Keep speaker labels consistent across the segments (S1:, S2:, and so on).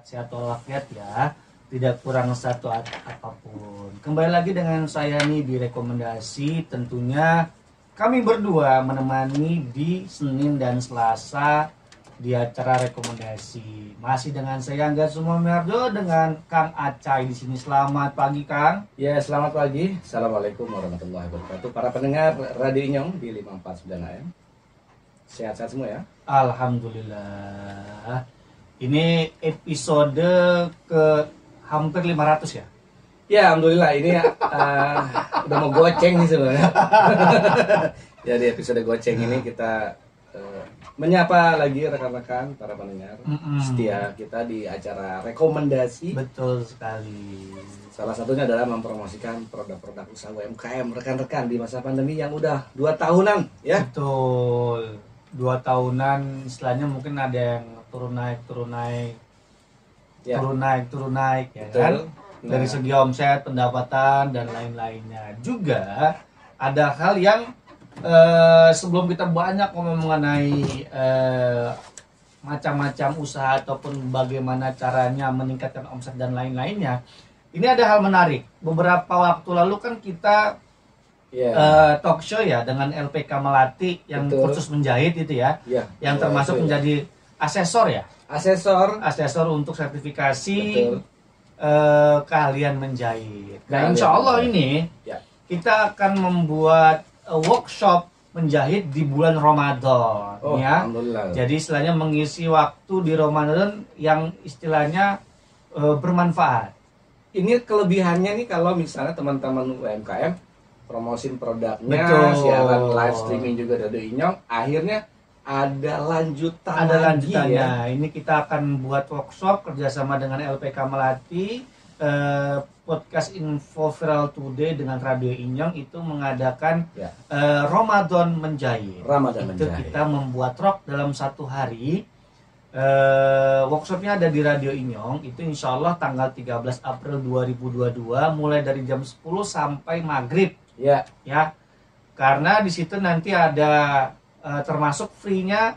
S1: sehat walafiat ya, tidak kurang satu apapun. Kembali lagi dengan saya nih di rekomendasi, tentunya kami berdua menemani di Senin dan Selasa di acara rekomendasi. Masih dengan saya Angga Sumomerdo dengan Kang Acai di sini. Selamat pagi Kang.
S2: Ya, selamat pagi. Assalamualaikum warahmatullahi wabarakatuh. Para pendengar Radio Inyong di 549 AM. Sehat-sehat semua ya.
S1: Alhamdulillah. Ini episode ke hampir 500 ya.
S2: Ya, alhamdulillah ini udah mau goceng nih sebenarnya. Jadi episode goceng ini kita menyapa lagi rekan-rekan para pendengar setia kita di acara rekomendasi.
S1: Betul sekali.
S2: Salah satunya adalah mempromosikan produk-produk usaha UMKM rekan-rekan di masa pandemi yang udah 2 tahunan ya.
S1: Betul. 2 tahunan istilahnya mungkin ada yang turun naik
S2: Ya.
S1: turun naik ya
S2: Betul.
S1: kan.
S2: Nah.
S1: Dari segi omset, pendapatan dan lain-lainnya. Juga ada hal yang sebelum kita banyak ngomong mengenai macam-macam usaha ataupun bagaimana caranya meningkatkan omset dan lain-lainnya, ini ada hal menarik. Beberapa waktu lalu kan kita talk show ya dengan LPK Melati yang
S2: Betul.
S1: kursus menjahit itu ya,
S2: Ya,
S1: yang termasuk
S2: itu ya.
S1: menjadi asesor ya,
S2: asesor
S1: untuk sertifikasi
S2: Betul.
S1: keahlian menjahit. Nah,
S2: Keahlian
S1: insya Allah
S2: menjahit.
S1: ini
S2: Ya.
S1: kita akan membuat workshop menjahit di bulan Ramadan
S2: Oh,
S1: ya.
S2: alhamdulillah.
S1: Jadi istilahnya mengisi waktu di Ramadan yang istilahnya bermanfaat.
S2: Ini kelebihannya nih kalau misalnya teman-teman UMKM promosin produknya,
S1: Betul.
S2: siaran live streaming juga dari Inyong, akhirnya ada lanjutan
S1: Ada
S2: lagi
S1: lanjutannya.
S2: ya.
S1: Ini kita akan buat workshop kerjasama dengan LPK Melati, podcast Info Viral Today dengan Radio Inyong itu mengadakan
S2: Ya.
S1: Ramadan menjahit.
S2: Ramadan
S1: Itu
S2: menjahit.
S1: kita membuat rok dalam 1 hari. Workshopnya ada di Radio Inyong. Itu insya Allah tanggal 13 April 2022 mulai dari jam 10 sampai maghrib
S2: Ya,
S1: ya. Karena di situ nanti ada termasuk free-nya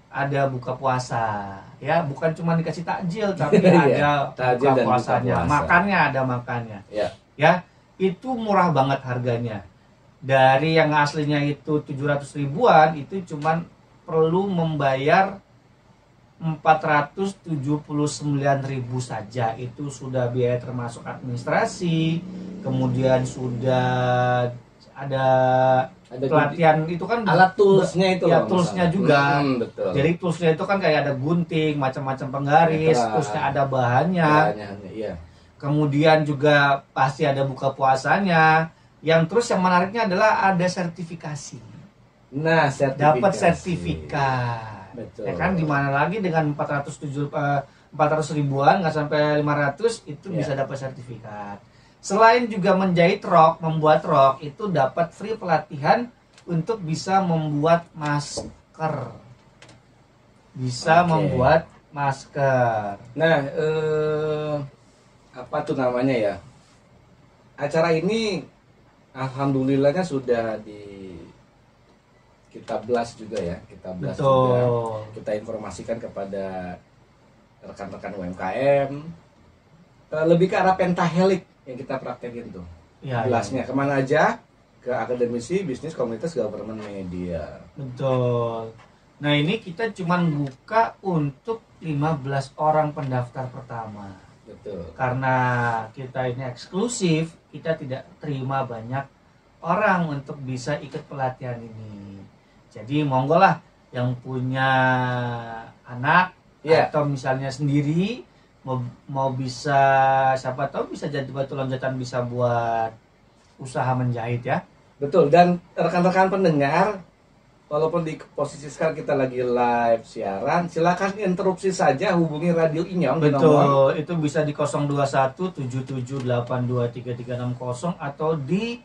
S1: ada buka puasa ya, bukan cuma dikasih takjil tapi
S2: Iya,
S1: ada
S2: takjil
S1: buka
S2: dan buka
S1: puasanya,
S2: puasa.
S1: makannya ada makannya
S2: ya.
S1: ya. Itu murah banget harganya. Dari yang aslinya itu 700 ribuan itu cuman perlu membayar 479.000 saja. Itu sudah biaya termasuk administrasi, kemudian sudah ada pelatihan itu kan
S2: Alat toolsnya itu
S1: ya,
S2: loh,
S1: toolsnya
S2: misalnya.
S1: juga.
S2: Betul.
S1: Jadi toolsnya itu kan kayak ada gunting, macam-macam penggaris,
S2: Betul.
S1: toolsnya ada bahannya.
S2: Iya.
S1: Kemudian juga pasti ada buka puasanya. Yang terus yang menariknya adalah ada sertifikasi.
S2: Nah, sertifikasi.
S1: Dapat sertifikat.
S2: Betul.
S1: Ya kan, dimana lagi dengan 400 ribuan nggak sampai 500 itu
S2: Ya.
S1: bisa dapat sertifikat. Selain juga menjahit rok, membuat rok, itu dapat free pelatihan untuk bisa membuat masker. Bisa
S2: Oke.
S1: membuat masker.
S2: Nah, apa tuh namanya ya? Acara ini alhamdulillahnya sudah kita blast juga ya, kita blast juga.
S1: Betul.
S2: Kita informasikan kepada rekan-rekan UMKM. Lebih ke arah pentahelik yang kita praktekin tuh.
S1: Ya,
S2: Blastnya kemana aja? Ke akademisi, bisnis, komunitas, government, media.
S1: betul. Nah, ini kita cuman buka untuk 15 orang pendaftar pertama.
S2: Betul.
S1: Karena kita ini eksklusif, kita tidak terima banyak orang untuk bisa ikut pelatihan ini. Jadi monggo lah yang punya anak
S2: Ya.
S1: atau misalnya sendiri mau bisa, siapa tahu bisa jadi batu loncatan, bisa buat usaha menjahit ya.
S2: Betul, dan rekan-rekan pendengar, walaupun di posisi sekarang kita lagi live siaran, silakan interupsi saja, hubungi Radio Inyong di nomor.
S1: Betul, itu bisa di 021 77823360 atau di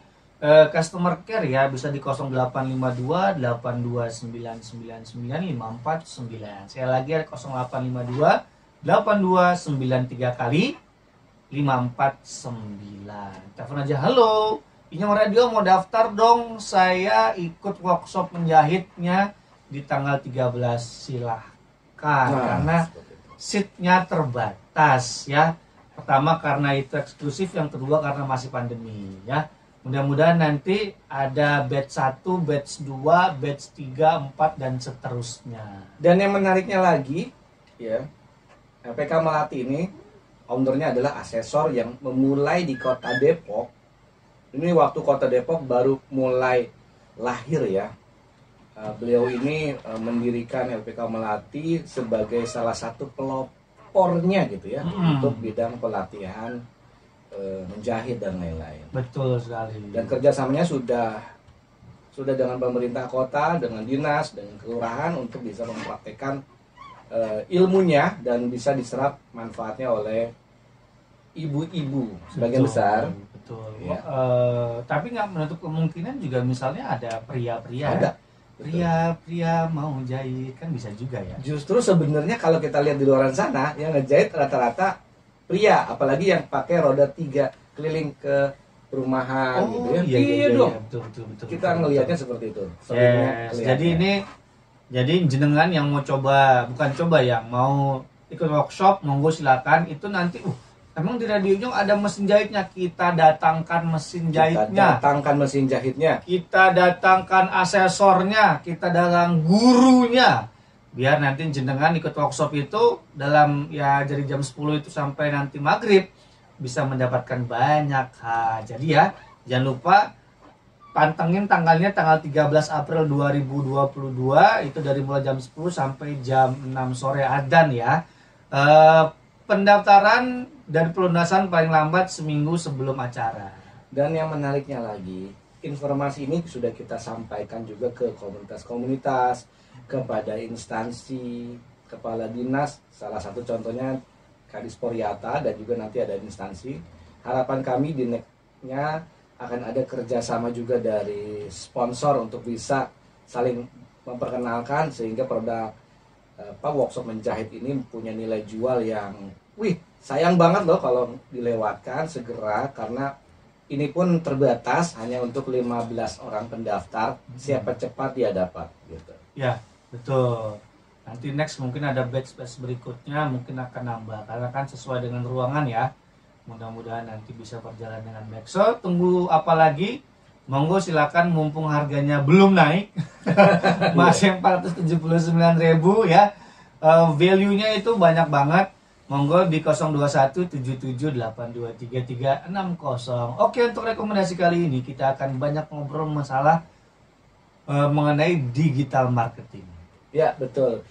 S1: customer care ya, bisa di 0852 8299954 Saya lagi 0852 8293 kali 549. Telepon aja, halo Inyong Radio mau daftar dong, saya ikut workshop menjahitnya di tanggal 13. Silahkan, karena seatnya terbatas. terbatas ya. Pertama karena itu eksklusif, yang kedua karena masih pandemi ya. Mudah-mudahan nanti ada batch 1, batch 2, batch 3, 4 dan seterusnya.
S2: Dan yang menariknya lagi ya, LPK Melati ini ownernya adalah asesor yang memulai di Kota Depok. Ini waktu Kota Depok baru mulai lahir ya. Beliau ini mendirikan LPK Melati sebagai salah satu pelopornya gitu ya, untuk bidang pelatihan menjahit dan lain-lain.
S1: Betul sekali.
S2: Dan kerjasamanya sudah dengan pemerintah kota, dengan dinas, dengan kelurahan untuk bisa mempraktekkan ilmunya dan bisa diserap manfaatnya oleh ibu-ibu sebagian besar.
S1: Betul.
S2: Ya.
S1: Tapi nggak menutup kemungkinan juga misalnya ada pria-pria.
S2: Ada.
S1: Pria-pria mau jahit kan bisa juga ya.
S2: Justru sebenarnya kalau kita lihat di luar sana yang ngejahit rata-rata pria, apalagi yang pakai roda 3 keliling ke perumahan gitu ya.
S1: Iya
S2: dong.
S1: Betul.
S2: Kita ngelihatnya seperti itu.
S1: Yes. Jadi jenengan yang mau coba, bukan coba ya, mau ikut workshop, monggo silakan. Itu nanti emang di Radio Ujung ada mesin jahitnya, kita datangkan mesin jahitnya. Kita datangkan asesornya, kita datang gurunya. Biar nanti jenengan ikut workshop itu dalam ya dari jam 10 itu sampai nanti maghrib bisa mendapatkan banyak hal. Jadi ya, jangan lupa pantengin tanggalnya tanggal 13 April 2022 itu dari mulai jam 10 sampai jam 6 sore adzan ya. Pendaftaran dan pelunasan paling lambat seminggu sebelum acara.
S2: Dan yang menariknya lagi, informasi ini sudah kita sampaikan juga ke komunitas-komunitas, kepada instansi, kepala dinas, salah satu contohnya Kadis Poryata, dan juga nanti ada instansi. Harapan kami di next-nya akan ada kerjasama juga dari sponsor untuk bisa saling memperkenalkan sehingga produk workshop menjahit ini punya nilai jual yang sayang banget loh kalau dilewatkan segera, karena ini pun terbatas hanya untuk 15 orang pendaftar. Siapa cepat dia dapat gitu.
S1: Ya, betul. Nanti next mungkin ada batch berikutnya mungkin akan nambah karena kan sesuai dengan ruangan ya. Mudah-mudahan nanti bisa berjalan dengan baik. So, tunggu apa lagi? Monggo silakan mumpung harganya belum naik. Masih 479.000 ya. Value-nya itu banyak banget. Monggo di 02177823360. Oke, untuk rekomendasi kali ini kita akan banyak ngobrol masalah mengenai digital marketing.
S2: Ya, betul.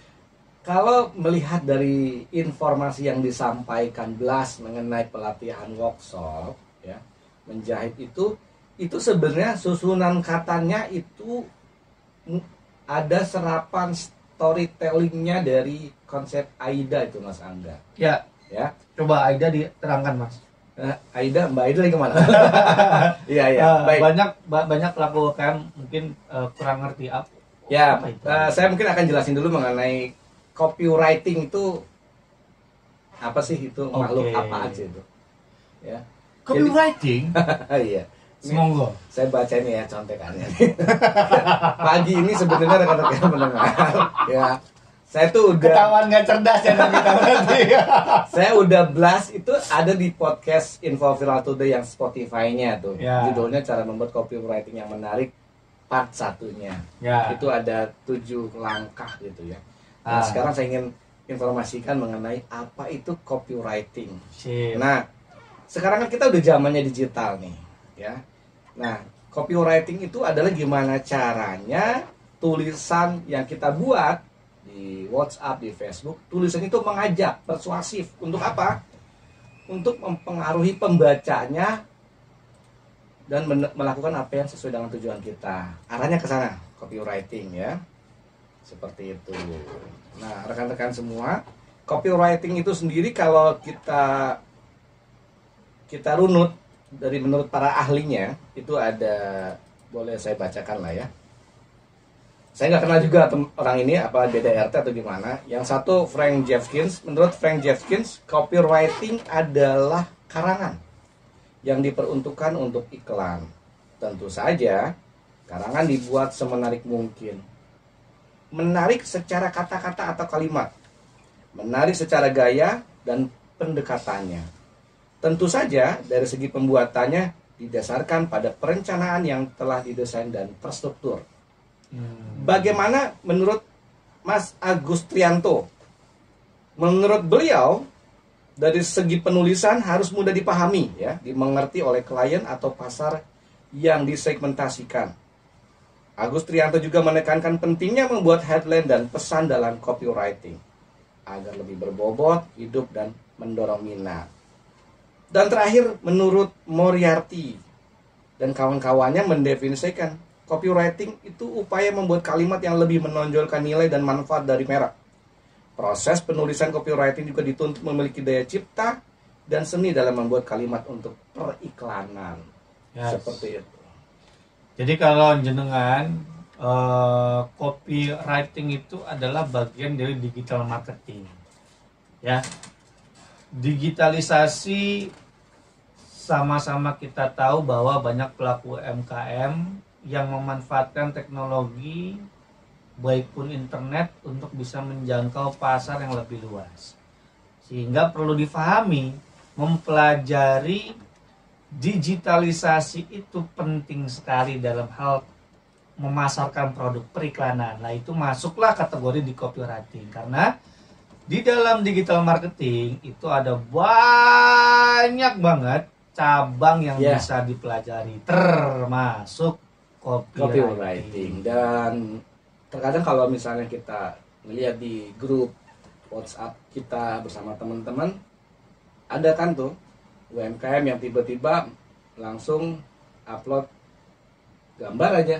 S2: Kalau melihat dari informasi yang disampaikan Blas mengenai pelatihan workshop ya, menjahit itu sebenarnya susunan katanya itu ada serapan storytellingnya dari konsep AIDA itu Mas Angga.
S1: Ya. Coba AIDA diterangkan Mas.
S2: Mbak Aida lagi kemana? Iya, baik.
S1: Banyak pelaku UKM mungkin kurang ngerti apa.
S2: Ya, saya mungkin akan jelasin dulu mengenai copywriting itu apa sih, itu makhluk apa aja itu. Ya.
S1: Copywriting?
S2: Iya.
S1: Semoga.
S2: Saya baca ini ya contekannya. Pagi ini sebenarnya rekan-rekan mendengar. Ya. Saya tuh udah
S1: ketahuan nggak cerdas ya kita berarti.
S2: Saya udah blast itu ada di podcast Info Viral Today yang Spotify-nya tuh. Ya. Judulnya cara membuat copywriting yang menarik part 1-nya. Ya. Itu ada 7 langkah gitu ya. Nah, sekarang saya ingin informasikan mengenai apa itu copywriting. Nah, sekarang kan kita udah zamannya digital nih, ya. Nah, copywriting itu adalah gimana caranya tulisan yang kita buat di WhatsApp, di Facebook, tulisan itu mengajak, persuasif. Untuk apa? Untuk mempengaruhi pembacanya dan melakukan apa yang sesuai dengan tujuan kita. Arahnya ke sana, copywriting ya. Seperti itu. Nah, rekan-rekan semua, copywriting itu sendiri kalau kita runut dari menurut para ahlinya, itu ada, boleh saya bacakan lah ya. Saya nggak kenal juga orang ini, apa beda RT atau gimana. Yang satu Frank Jeffkins. Menurut Frank Jeffkins, copywriting adalah karangan yang diperuntukkan untuk iklan. Tentu saja, karangan dibuat semenarik mungkin. Menarik secara kata-kata atau kalimat, menarik secara gaya, dan pendekatannya. Tentu saja dari segi pembuatannya didasarkan pada perencanaan yang telah didesain dan terstruktur. Bagaimana menurut Mas Agus Trianto? Menurut beliau, dari segi penulisan harus mudah dipahami, ya, dimengerti oleh klien atau pasar yang disegmentasikan. Agus Trianto juga menekankan pentingnya membuat headline dan pesan dalam copywriting agar lebih berbobot, hidup, dan mendorong minat. Dan terakhir, menurut Moriarty dan kawan-kawannya mendefinisikan copywriting itu upaya membuat kalimat yang lebih menonjolkan nilai dan manfaat dari merek. Proses penulisan copywriting juga dituntut memiliki daya cipta dan seni dalam membuat kalimat untuk periklanan.
S1: Yes.
S2: Seperti itu.
S1: Jadi kalau jenengan copywriting itu adalah bagian dari digital marketing. Ya. Digitalisasi, sama-sama kita tahu bahwa banyak pelaku UMKM yang memanfaatkan teknologi baik pun internet untuk bisa menjangkau pasar yang lebih luas. Sehingga perlu difahami, mempelajari digitalisasi itu penting sekali dalam hal memasarkan produk periklanan. Nah, itu masuklah kategori di copywriting, karena di dalam digital marketing itu ada banyak banget cabang yang bisa dipelajari, termasuk copywriting.
S2: Dan terkadang kalau misalnya kita melihat di grup WhatsApp kita bersama teman-teman, ada kan tuh UMKM yang tiba-tiba langsung upload gambar aja.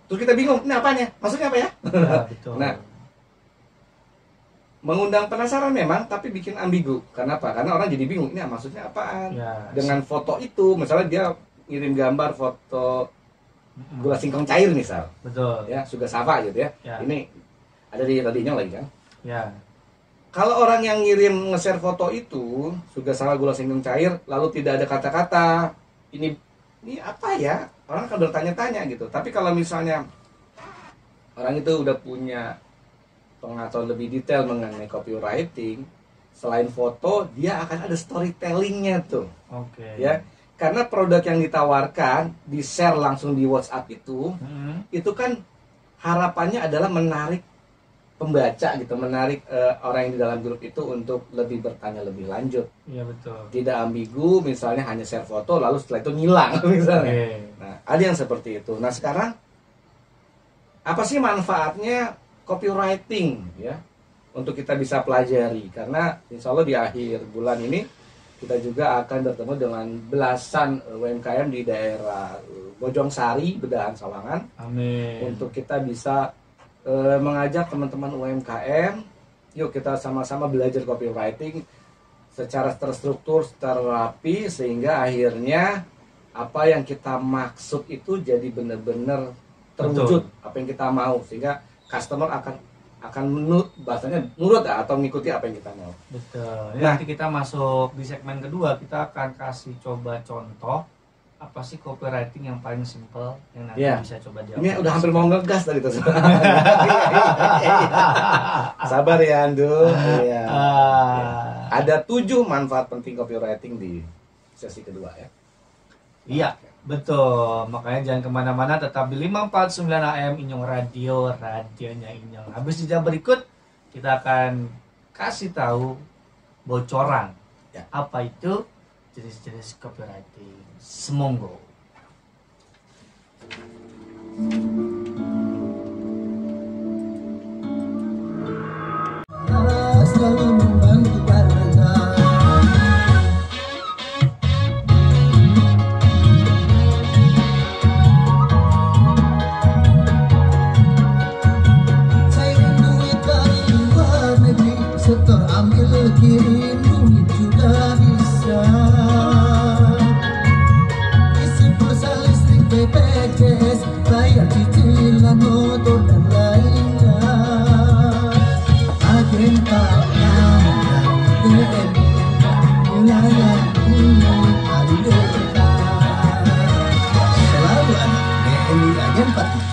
S2: Terus kita bingung, ini apanya? Maksudnya apa ya?
S1: Ya, betul.
S2: Nah, mengundang penasaran memang, tapi bikin ambigu. Kenapa? Karena orang jadi bingung, ini maksudnya apaan?
S1: Ya,
S2: dengan foto itu, misalnya dia ngirim gambar foto gula singkong cair misal.
S1: Betul.
S2: Ya, sudah sapa gitu ya. Ini ada di tadinya lagi kan?
S1: Ya.
S2: Kalau orang yang ngirim nge-share foto itu sudah salah gula singkong cair, lalu tidak ada kata-kata ini apa ya? Orang akan bertanya-tanya gitu. Tapi kalau misalnya orang itu udah punya pengetahuan lebih detail mengenai copywriting, selain foto dia akan ada storytellingnya tuh.
S1: Oke.
S2: Ya, karena produk yang ditawarkan di share langsung di WhatsApp itu kan harapannya adalah menarik pembaca gitu, menarik orang yang di dalam grup itu untuk lebih bertanya lebih lanjut.
S1: Iya, betul.
S2: Tidak ambigu, misalnya hanya share foto lalu setelah itu ngilang misalnya. Nah, ada yang seperti itu. Nah, sekarang apa sih manfaatnya copywriting ya untuk kita bisa pelajari? Karena insya Allah di akhir bulan ini kita juga akan bertemu dengan belasan UMKM di daerah Bojongsari, Bedahan, Sawangan.
S1: Amin.
S2: Untuk kita bisa mengajak teman-teman UMKM, yuk kita sama-sama belajar copywriting secara terstruktur, secara rapi, sehingga akhirnya apa yang kita maksud itu jadi benar-benar terwujud. Betul. Apa yang kita mau, sehingga customer akan bahasanya nurut atau mengikuti apa yang kita mau.
S1: Betul. Nah, nanti kita masuk di segmen kedua, kita akan kasih coba contoh apa sih copywriting yang paling simple yang nanti bisa coba diaplikasikan.
S2: Ini udah hampir mau ngegas tadi tuh. Sabar ya Andu. Ada 7 manfaat penting copywriting di sesi kedua ya.
S1: Iya. Betul, makanya jangan kemana-mana, tetap di 549 AM Inyong Radio, radionya Inyong. Habis jeda berikut, kita akan kasih tahu bocoran apa itu jenis-jenis copywriting. Semonggo.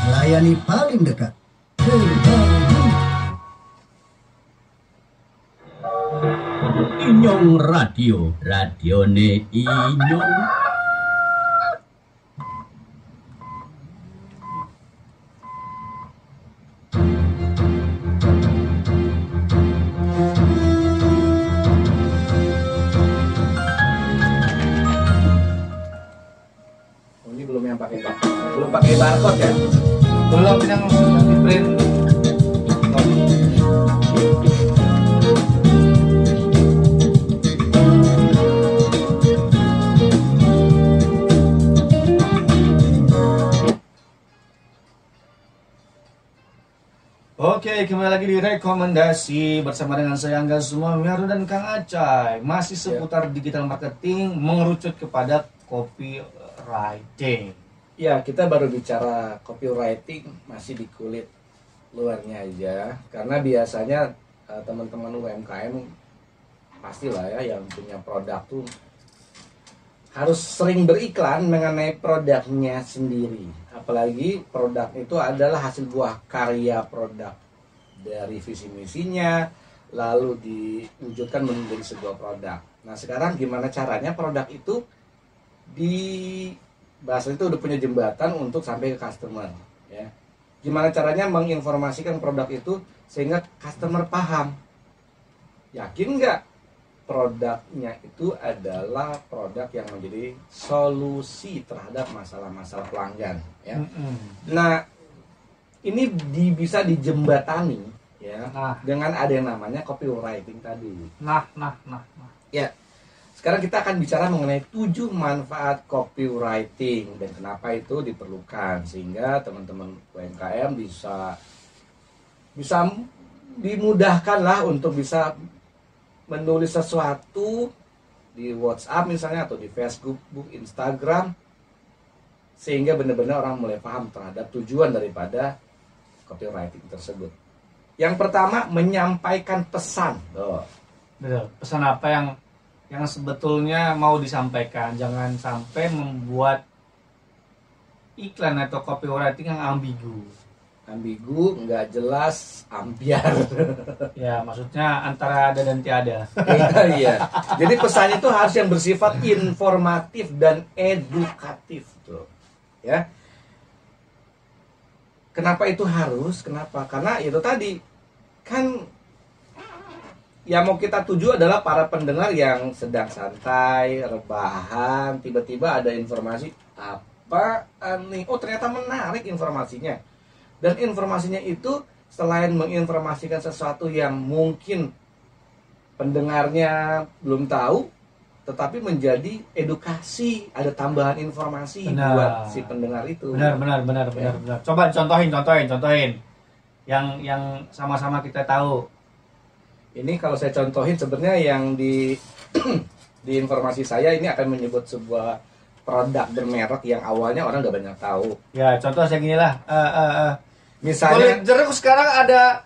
S3: Melayani paling dekat.
S4: Inyong Radio, radione Inyong.
S2: Oh, ini belum pakai barcode ya?
S1: Belum yang sudah di print. Oke, kembali lagi di rekomendasi bersama dengan saya Angga semua Miharu dan Kang Acai. Masih seputar digital marketing mengerucut kepada copywriting.
S2: Ya, kita baru bicara copywriting masih di kulit luarnya aja. Karena biasanya teman-teman UMKM pastilah ya yang punya produk tuh harus sering beriklan mengenai produknya sendiri. Apalagi produk itu adalah hasil buah karya produk dari visi misinya, lalu diwujudkan menjadi sebuah produk. Nah sekarang gimana caranya produk itu di bahasa itu udah punya jembatan untuk sampai ke customer, ya. Gimana caranya menginformasikan produk itu sehingga customer paham, yakin nggak produknya itu adalah produk yang menjadi solusi terhadap masalah-masalah pelanggan, ya. Nah, ini bisa dijembatani ya dengan ada yang namanya copywriting tadi.
S1: Nah.
S2: Ya. Sekarang kita akan bicara mengenai 7 manfaat copywriting dan kenapa itu diperlukan sehingga teman-teman UMKM bisa dimudahkan lah untuk bisa menulis sesuatu di WhatsApp misalnya atau di Facebook, Instagram sehingga benar-benar orang mulai paham terhadap tujuan daripada copywriting tersebut. Yang pertama, menyampaikan pesan.
S1: Betul. Pesan apa yang sebetulnya mau disampaikan. Jangan sampai membuat iklan atau copywriting yang ambigu,
S2: nggak jelas, ambiar.
S1: Ya, maksudnya antara ada dan tiada.
S2: Iya. Jadi pesan itu harus yang bersifat informatif dan edukatif, tuh. Ya. Kenapa itu harus? Kenapa? Karena itu tadi kan yang mau kita tuju adalah para pendengar yang sedang santai, rebahan, tiba-tiba ada informasi apa nih? Oh, ternyata menarik informasinya. Dan informasinya itu selain menginformasikan sesuatu yang mungkin pendengarnya belum tahu, tetapi menjadi edukasi, ada tambahan informasi buat si pendengar itu.
S1: Benar. Coba contohin. Yang sama-sama kita tahu.
S2: Ini kalau saya contohin sebenarnya yang di di informasi saya ini akan menyebut sebuah produk bermerek yang awalnya orang nggak banyak tahu.
S1: Ya, contoh saya gini lah.
S2: Misalnya
S1: kulit jeruk sekarang ada.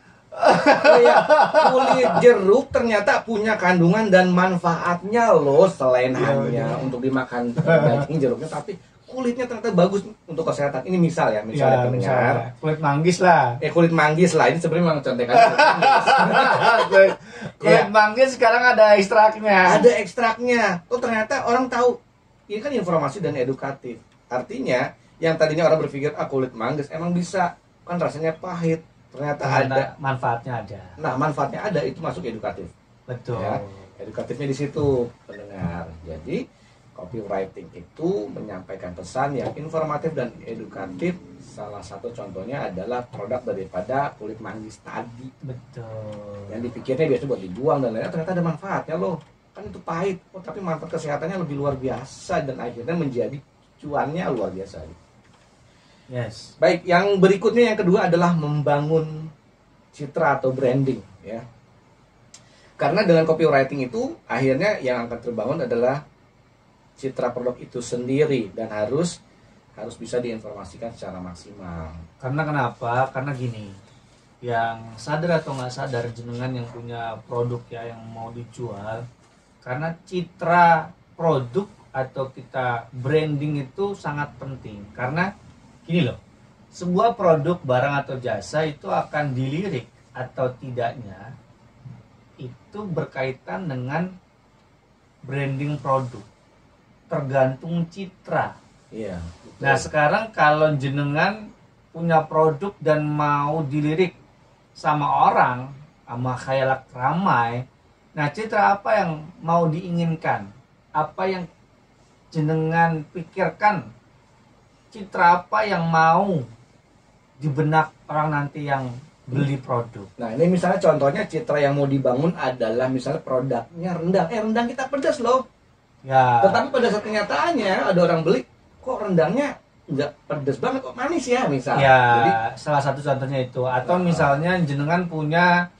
S2: Kulit jeruk ternyata punya kandungan dan manfaatnya loh selain hanya untuk dimakan daging jeruknya, tapi kulitnya ternyata bagus untuk kesehatan. Ini misalnya pendengar.
S1: Kulit manggis lah.
S2: Kulit manggis lah, ini sebenarnya memang contekan
S1: kulit manggis sekarang ada ekstraknya.
S2: Ada ekstraknya. Oh ternyata orang tahu. Ini kan informasi dan edukatif. Artinya yang tadinya orang berpikir kulit manggis emang bisa kan rasanya pahit, ternyata ada
S1: manfaatnya ada.
S2: Nah manfaatnya ada, itu masuk edukatif.
S1: Betul.
S2: Ya, edukatifnya di situ pendengar. Jadi copywriting itu menyampaikan pesan yang informatif dan edukatif. Salah satu contohnya adalah produk daripada kulit manggis tadi.
S1: Betul.
S2: Yang dipikirnya biasa buat dibuang dan lainnya, ternyata ada manfaatnya loh. Kan itu pahit, tapi manfaat kesehatannya lebih luar biasa dan akhirnya menjadi cuannya luar biasa.
S1: Yes.
S2: Baik, yang berikutnya yang kedua adalah membangun citra atau branding, ya. Karena dengan copywriting itu akhirnya yang akan terbangun adalah citra produk itu sendiri dan harus bisa diinformasikan secara maksimal.
S1: Karena kenapa? Karena gini, yang sadar atau nggak sadar jenengan yang punya produk ya yang mau dijual, karena citra produk atau kita branding itu sangat penting. Karena gini loh, sebuah produk, barang atau jasa itu akan dilirik atau tidaknya itu berkaitan dengan branding produk, tergantung citra.
S2: Iya.
S1: Nah sekarang kalau jenengan punya produk dan mau dilirik sama orang, sama khayalak ramai, nah citra apa yang mau diinginkan? Apa yang jenengan pikirkan? Citra apa yang mau di benak orang nanti yang beli produk?
S2: Nah ini misalnya contohnya citra yang mau dibangun adalah misalnya produknya rendang. Rendang kita pedas loh.
S1: Ya.
S2: Tetapi pada saat kenyataannya ada orang beli, kok rendangnya nggak pedas banget, kok manis ya misalnya.
S1: Ya,
S2: Jadi
S1: salah satu contohnya itu. Atau misalnya jenengan punya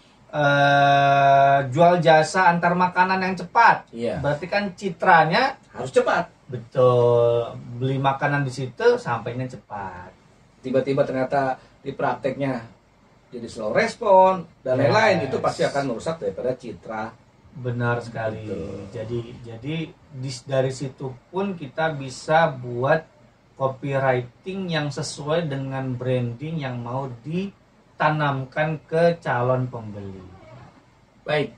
S1: jual jasa antar makanan yang cepat.
S2: Iya.
S1: Berarti kan citranya
S2: harus cepat.
S1: betul. Beli makanan di situ sampainya cepat.
S2: Tiba-tiba ternyata di prakteknya jadi slow respon dan lain-lain, itu pasti akan merusak daripada citra.
S1: Benar sekali.
S2: Betul.
S1: Jadi dari situ pun kita bisa buat copywriting yang sesuai dengan branding yang mau ditanamkan ke calon pembeli.
S2: Baik.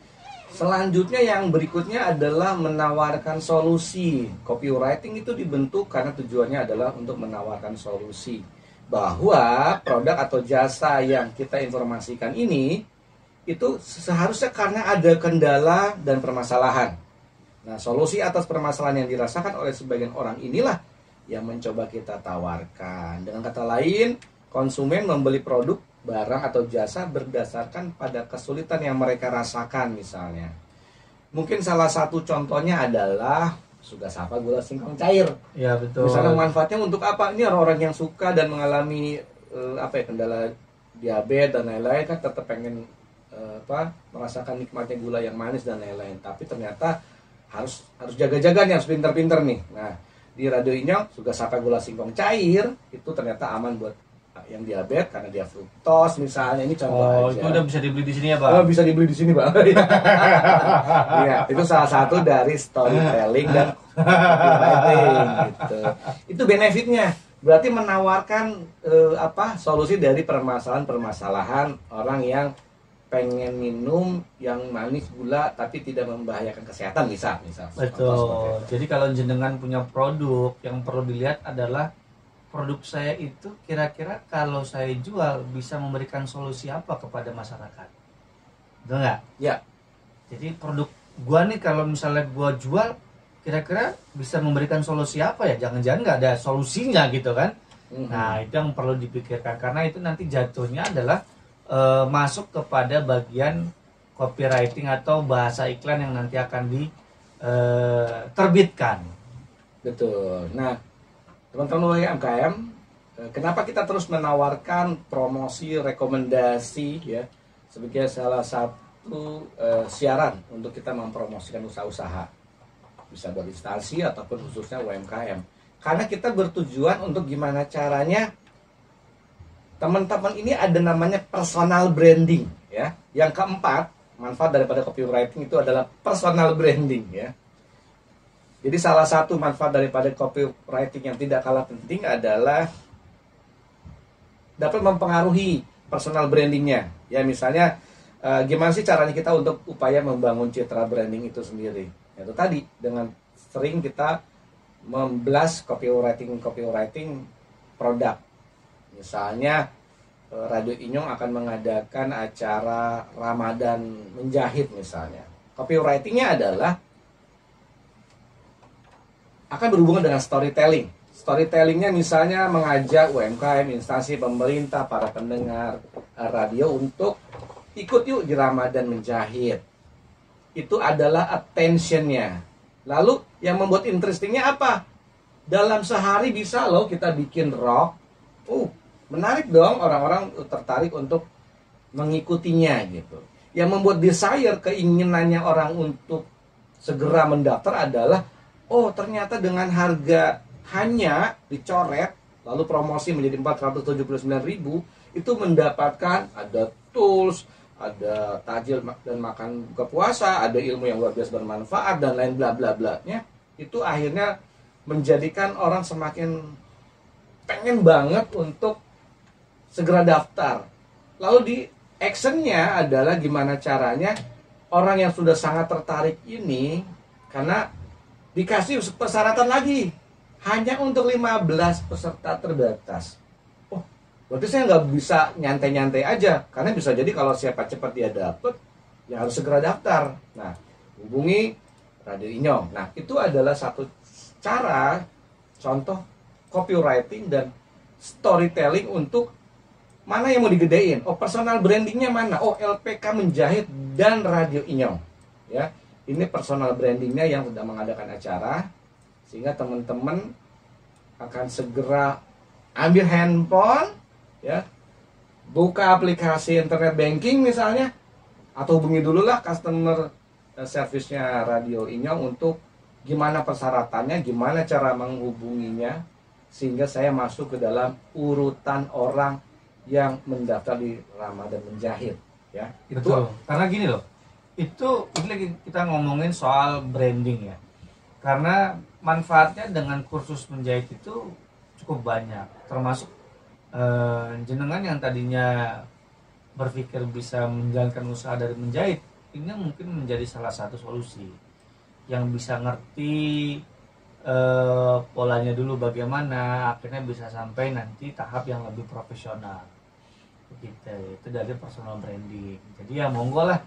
S2: Selanjutnya yang berikutnya adalah menawarkan solusi. Copywriting itu dibentuk karena tujuannya adalah untuk menawarkan solusi. Bahwa produk atau jasa yang kita informasikan ini itu seharusnya karena ada kendala dan permasalahan. Nah, solusi atas permasalahan yang dirasakan oleh sebagian orang inilah yang mencoba kita tawarkan. Dengan kata lain, konsumen membeli produk, barang atau jasa berdasarkan pada kesulitan yang mereka rasakan misalnya. Mungkin salah satu contohnya adalah sudah sapa gula singkong cair.
S1: Ya betul.
S2: Misalnya manfaatnya untuk apa? Ini orang-orang yang suka dan mengalami kendala diabetes dan lain-lain kan tetap pengen merasakan nikmatnya gula yang manis dan lain-lain. Tapi ternyata harus jaga-jaga nih, harus pinter-pinter nih. Nah, di Radio Inyong juga sapa gula singkong cair itu ternyata aman buat yang diabetes karena dia fruktos misalnya. Ini contoh aja.
S1: Itu udah bisa dibeli di sini ya, Pak?
S2: Oh, bisa dibeli di sini, Pak. Iya, itu salah satu dari storytelling dan copywriting gitu. Itu benefitnya. Berarti menawarkan solusi dari permasalahan-permasalahan orang yang pengen minum yang manis gula tapi tidak membahayakan kesehatan misal.
S1: Betul. Jadi kalau jenengan punya produk, yang perlu dilihat adalah produk saya itu kira-kira kalau saya jual bisa memberikan solusi apa kepada masyarakat. Betul nggak?
S2: Ya.
S1: Jadi produk gua nih kalau misalnya gua jual kira-kira bisa memberikan solusi apa ya? Jangan-jangan nggak ada solusinya gitu kan? Nah itu yang perlu dipikirkan karena itu nanti jatuhnya adalah masuk kepada bagian copywriting atau bahasa iklan yang nanti akan diterbitkan.
S2: Betul. Nah, teman-teman UMKM, kenapa kita terus menawarkan promosi, rekomendasi ya sebagai salah satu siaran untuk kita mempromosikan usaha-usaha, bisa buat instansi ataupun khususnya UMKM. Karena kita bertujuan untuk gimana caranya teman-teman ini ada namanya personal branding ya. Yang keempat, manfaat daripada copywriting itu adalah personal branding ya. Jadi salah satu manfaat daripada copywriting yang tidak kalah penting adalah dapat mempengaruhi personal brandingnya. Ya misalnya gimana sih caranya kita untuk upaya membangun citra branding itu sendiri. Itu tadi dengan sering kita memblas copywriting produk. Misalnya Radio Inyong akan mengadakan acara Ramadan menjahit misalnya. Copywritingnya adalah akan berhubungan dengan storytelling. Storytellingnya misalnya mengajak UMKM, instansi pemerintah, para pendengar radio untuk ikut yuk di Ramadan menjahit. Itu adalah attentionnya. Lalu yang membuat interestingnya apa? Dalam sehari bisa loh kita bikin rok. Menarik dong, orang-orang tertarik untuk mengikutinya gitu. Yang membuat desire, keinginannya orang untuk segera mendaftar adalah ternyata dengan harga hanya dicoret lalu promosi menjadi 479.000 itu mendapatkan ada tools, ada tajil dan makan buka puasa, ada ilmu yang luar biasa bermanfaat dan lain bla bla blanya. Itu akhirnya menjadikan orang semakin pengen banget untuk segera daftar. Lalu di actionnya adalah gimana caranya orang yang sudah sangat tertarik ini Karena dikasih persyaratan lagi, hanya untuk 15 peserta terbatas. Oh, berarti saya nggak bisa nyantai-nyantai aja, karena bisa jadi kalau siapa cepat dia dapet, ya harus segera daftar. Nah, hubungi Radio Inyong. Nah, itu adalah satu cara, contoh copywriting dan storytelling untuk mana yang mau digedein. Oh, personal brandingnya mana? Oh, LPK Menjahit dan Radio Inyong. Ya, ini personal brandingnya yang sedang mengadakan acara, sehingga teman-teman akan segera ambil handphone, ya, buka aplikasi internet banking misalnya, atau hubungi dulu lah customer service-nya Radio Inyong untuk gimana persyaratannya, gimana cara menghubunginya, sehingga saya masuk ke dalam urutan orang yang mendaftar di Ramadan Menjahit. Ya,
S1: Betul. Karena gini loh, itu lagi kita ngomongin soal branding ya. Karena manfaatnya dengan kursus menjahit itu cukup banyak, termasuk jenengan yang tadinya berpikir bisa menjalankan usaha dari menjahit, ini mungkin menjadi salah satu solusi yang bisa ngerti polanya dulu bagaimana, akhirnya bisa sampai nanti tahap yang lebih profesional. Begitu, itu dari personal branding. Jadi ya monggo lah.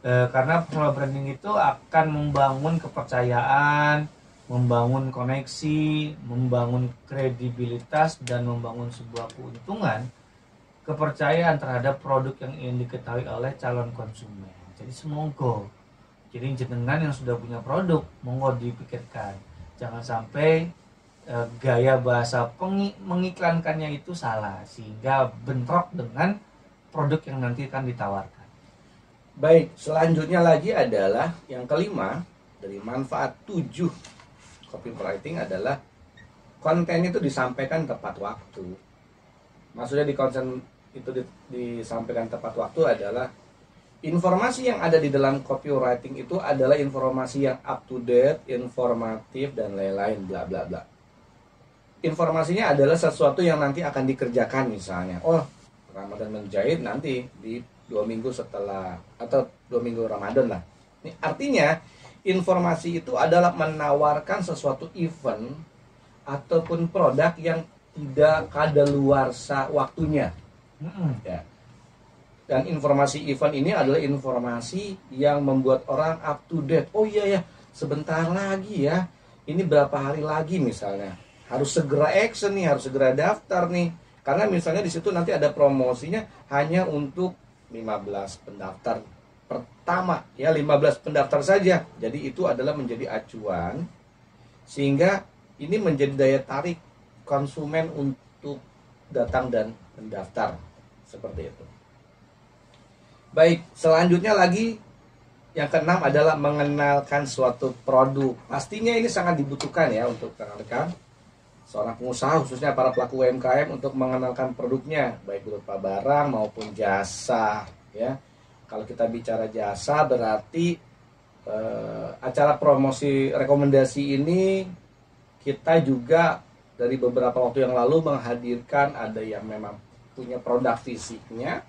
S1: Karena personal branding itu akan membangun kepercayaan, membangun koneksi, membangun kredibilitas, dan membangun sebuah keuntungan, kepercayaan terhadap produk yang ingin diketahui oleh calon konsumen. Jadi semoga, jadi jenengan yang sudah punya produk, monggo dipikirkan, jangan sampai gaya bahasa mengiklankannya itu salah, sehingga bentrok dengan produk yang nanti akan ditawarkan.
S2: Baik, selanjutnya lagi adalah yang kelima dari manfaat 7 copywriting adalah konten itu disampaikan tepat waktu. Maksudnya di konten itu disampaikan tepat waktu adalah informasi yang ada di dalam copywriting itu adalah informasi yang up to date, informatif, dan lain-lain, bla bla bla. Informasinya adalah sesuatu yang nanti akan dikerjakan, misalnya, oh, Ramadan Menjahit nanti di 2 minggu setelah, atau 2 minggu Ramadan lah. Ini artinya informasi itu adalah menawarkan sesuatu event ataupun produk yang tidak kadaluarsa waktunya. Ya. Dan informasi event ini adalah informasi yang membuat orang up to date. Oh iya ya, sebentar lagi ya, ini berapa hari lagi misalnya, harus segera action nih, harus segera daftar nih. Karena misalnya di situ nanti ada promosinya hanya untuk 15 pendaftar pertama, ya 15 pendaftar saja. Jadi itu adalah menjadi acuan, sehingga ini menjadi daya tarik konsumen untuk datang dan mendaftar, seperti itu. Baik, selanjutnya lagi yang keenam adalah mengenalkan suatu produk. Pastinya ini sangat dibutuhkan ya untuk rekan-rekan seorang pengusaha, khususnya para pelaku UMKM, untuk mengenalkan produknya, baik berupa barang maupun jasa. Ya, kalau kita bicara jasa berarti acara promosi rekomendasi ini kita juga dari beberapa waktu yang lalu menghadirkan ada yang memang punya produk fisiknya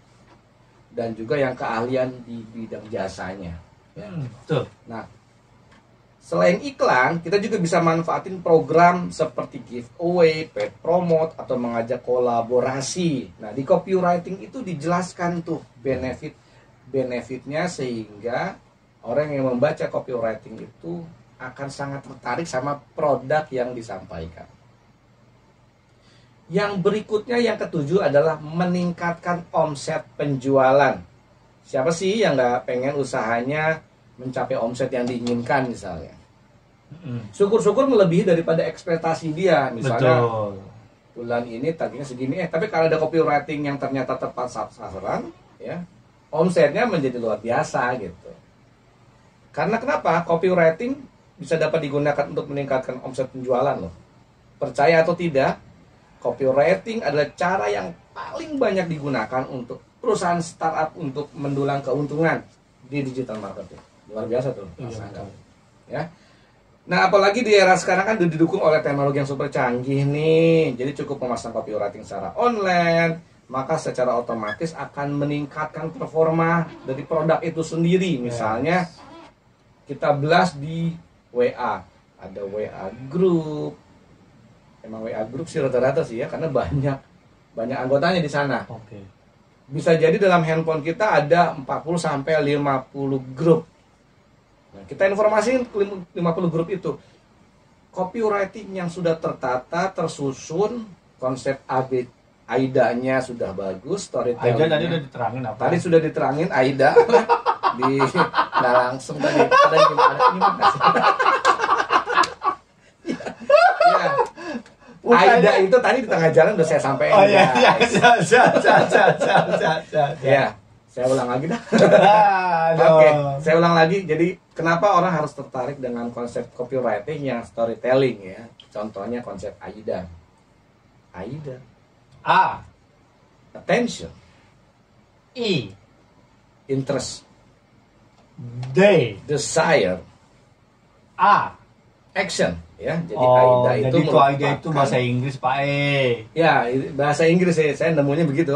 S2: dan juga yang keahlian di bidang jasanya. Ya.
S1: Betul.
S2: Nah, selain iklan, kita juga bisa manfaatin program seperti giveaway, paid promote, atau mengajak kolaborasi. Nah, di copywriting itu dijelaskan tuh benefitnya, sehingga orang yang membaca copywriting itu akan sangat tertarik sama produk yang disampaikan. Yang berikutnya, yang ketujuh adalah meningkatkan omset penjualan. Siapa sih yang nggak pengen usahanya mencapai omset yang diinginkan misalnya? Syukur-syukur melebihi daripada ekspektasi dia. Misalnya, betul, bulan ini targetnya segini, tapi kalau ada copywriting yang ternyata tepat sasaran, ya, omsetnya menjadi luar biasa gitu. Karena kenapa? Copywriting bisa dapat digunakan untuk meningkatkan omset penjualan loh. Percaya atau tidak, copywriting adalah cara yang paling banyak digunakan untuk perusahaan startup untuk mendulang keuntungan di digital marketing. Luar biasa tuh. Ya. Nah, apalagi di era sekarang kan didukung oleh teknologi yang super canggih nih. Jadi cukup memasang copywriting secara online, maka secara otomatis akan meningkatkan performa dari produk itu sendiri. Misalnya kita blast di WA, ada WA group. Emang WA group sih rata-rata sih ya, karena banyak anggotanya di sana.
S1: Oke.
S2: Bisa jadi dalam handphone kita ada 40 sampai 50 grup. Nah, kita informasiin 50 grup itu. Copywriting yang sudah tertata, tersusun, konsep AIDA-nya sudah bagus, storytelling.
S1: Aida tadi udah diterangin apa?
S2: Tadi sudah diterangin AIDA nggak langsung tadi. Ada gimana sih? Ya. AIDA itu tadi di tengah jalan udah saya sampaikan.
S1: Oh iya, iya,
S2: Ya, saya ulang lagi dah.
S1: Oke,
S2: Oke, saya ulang lagi. Jadi, kenapa orang harus tertarik dengan konsep copywriting yang storytelling ya? Contohnya konsep AIDA. AIDA.
S1: A,
S2: Attention,
S1: I,
S2: interest,
S1: D,
S2: desire,
S1: A.
S2: action. Ya, jadi
S1: Oh,
S2: AIDA
S1: jadi
S2: itu
S1: itu AIDA itu
S2: merupakan-
S1: bahasa Inggris, Pak E.
S2: Ya, bahasa Inggris saya nemunya begitu.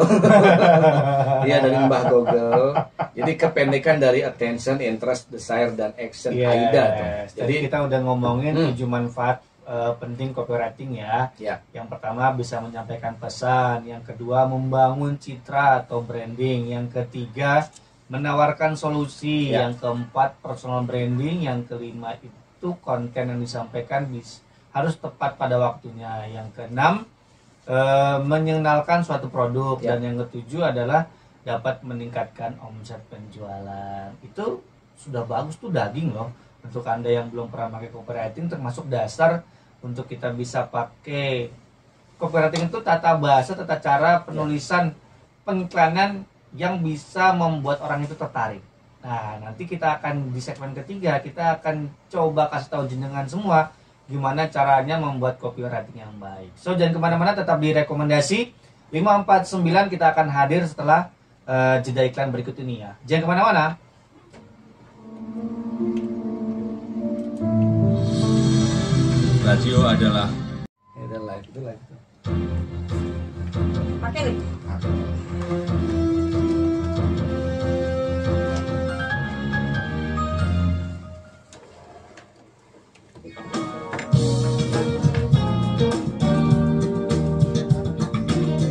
S2: Iya, dari Mbah Google. Jadi kependekan dari attention, interest, desire, dan action AIDA tuh.
S1: Yes.
S2: Jadi
S1: Jadi kita udah ngomongin 7 manfaat penting copywriting ya.
S2: ya,
S1: Yang pertama bisa menyampaikan pesan, yang kedua membangun citra atau branding, yang ketiga menawarkan solusi,
S2: Ya.
S1: yang keempat personal branding, yang kelima itu konten yang disampaikan harus tepat pada waktunya, yang keenam mengenalkan suatu produk,
S2: Ya.
S1: dan yang ketujuh adalah dapat meningkatkan omset penjualan. Itu sudah bagus tuh daging loh. Untuk Anda yang belum pernah pakai copywriting, termasuk dasar untuk kita bisa pakai copywriting itu tata bahasa, tata cara penulisan pengiklanan yang bisa membuat orang itu tertarik. Nah, nanti kita akan di segmen ketiga kita akan coba kasih tahu jenengan semua gimana caranya membuat copywriting yang baik. So, jangan kemana-mana, tetap di rekomendasi 549. Kita akan hadir setelah jeda iklan berikut ini ya. Jangan kemana-mana.
S4: Radio adalah
S2: itu live, itu live.
S5: Pakai nih.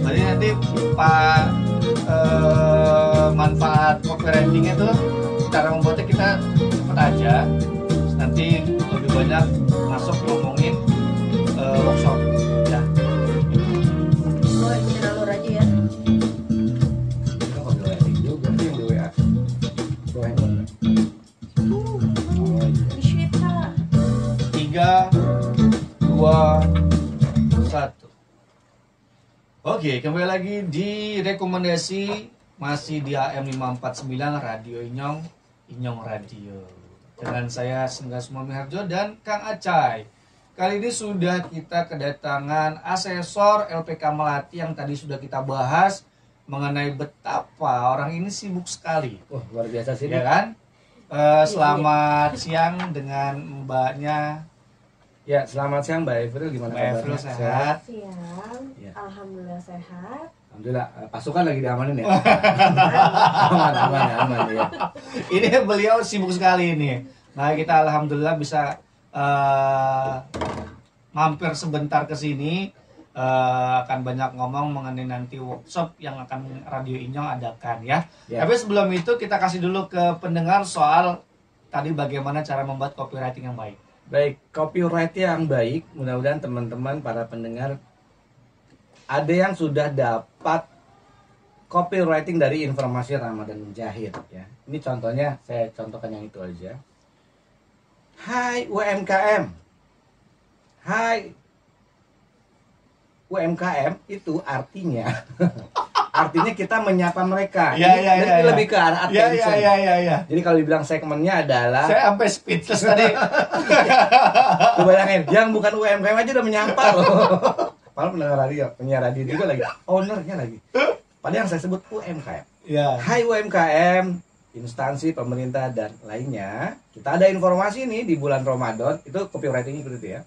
S1: Jadi nanti Pak manfaat copywriting itu cara membuatnya kita cepet aja. Terus nanti lebih banyak masuk ngomongin workshop ya.
S5: Lo ikutin alur aja ya.
S2: Itu copywriting juga sih yang di WA. Go ahead.
S5: Di shape Kak.
S1: 3, 2, 1. Oke, kembali lagi di rekomendasi masih di AM 549 Radio Inyong Radio. Dengan saya Sengga Sumami Harjo dan Kang Acai. Kali ini sudah kita kedatangan asesor LPK Melati yang tadi sudah kita bahas mengenai betapa orang ini sibuk sekali.
S2: Wah, luar biasa sih.
S1: Ya kan? Selamat siang dengan mbaknya.
S2: Ya, selamat siang Mbak Evril, gimana
S1: Mbak
S2: kabarnya?
S1: Evril sehat?
S5: Siang.
S2: Ya.
S5: Alhamdulillah sehat.
S2: Alhamdulillah, pasukan lagi diamanin ya. aman ya.
S1: Ini beliau sibuk sekali ini. Nah, kita alhamdulillah bisa mampir sebentar ke sini. Akan banyak ngomong mengenai nanti workshop yang akan Radio Inyong adakan ya.
S2: Ya.
S1: Tapi sebelum itu kita kasih dulu ke pendengar soal tadi bagaimana cara membuat copywriting yang baik.
S2: Baik, copywriting yang baik, mudah-mudahan teman-teman para pendengar ada yang sudah dapat copywriting dari informasi Ramadan Menjahit ya. Ini contohnya, saya contohkan yang itu aja. Hai UMKM. Hai UMKM itu artinya kita menyapa mereka.
S1: Ya,
S2: Ini
S1: ya, ya, ya.
S2: lebih ke arah
S1: Ya,
S2: attention.
S1: ya.
S2: Jadi kalau dibilang segmennya adalah
S1: Saya sampai speechless tadi.
S2: lu bayangin, yang bukan UMKM aja udah menyapa loh. Padahal penyiar radio juga lagi, ownernya lagi. Padahal yang saya sebut UMKM.
S1: Ya.
S2: Hai UMKM, instansi pemerintah dan lainnya. Kita ada informasi nih di bulan Ramadan, itu copywriting itu ya.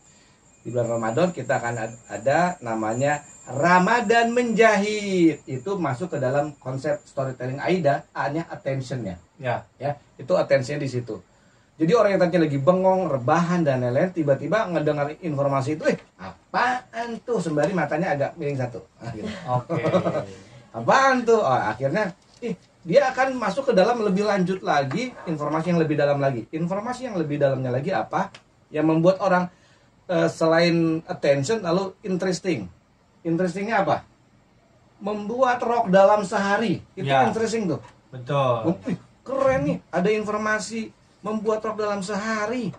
S2: Di bulan Ramadan kita akan ada namanya Ramadan Menjahit. Itu masuk ke dalam konsep storytelling AIDA, A-nya attention-nya.
S1: Ya.
S2: Ya, itu attention di situ. Jadi orang yang tadinya lagi bengong, rebahan dan lain-lain tiba-tiba ngedengar informasi itu, apaan tuh, sembari matanya agak miring satu. Nah, gitu.
S1: Oke.
S2: Apaan tuh? Oh, akhirnya dia akan masuk ke dalam lebih lanjut lagi, informasi yang lebih dalam lagi. Informasi yang lebih dalamnya lagi apa? Yang membuat orang selain attention lalu interesting. Interestingnya apa? Membuat rok dalam sehari. Itu
S1: Ya.
S2: interesting tuh.
S1: Betul.
S2: Keren nih, ada informasi membuat rok dalam sehari.